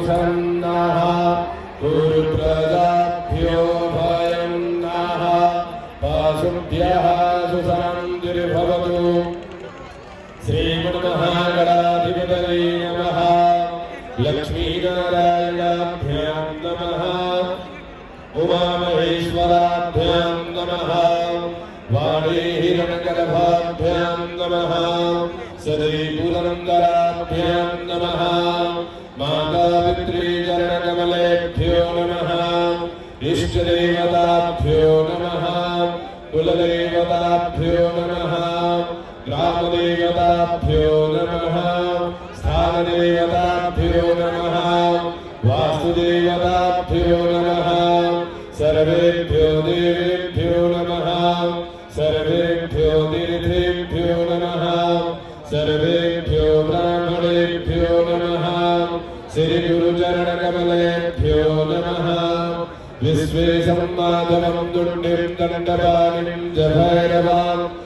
सन्नः कुरुप्रजाभ्यो भयं नः पाशुभ्यः सुशान्तिर्भवतु। श्रीमन्महागणाधिपतये नमः। लक्ष्मीनारायणाभ्यां नमः। उमामहेश्वराभ्यां नमः। वाणी हिरण्यगर्भाभ्यां नमः। सदैपुरन्दराभ्यां नमः। मातापितृचरणकमलेभ्यो नमः। इष्टदेवताभ्यो नमः। कुलदेवताभ्यो नमः। ग्रामदेवताभ्यो नमः। स्थानदेवताभ्यो नमः। वास्तुदेवताभ्यो नमः। सर्वेभ्यो देवेभ्यो नमः। सर्वेभ्यो तीर्थेभ्यो नमः। सर्वेभ्यो ब्राह्मणेभ्यो नमः। श्री गुरुचरणकमलेभ्यो नमः। विश्वेशं माधवं दुण्डिं दण्डपाणिं च भैरवाम्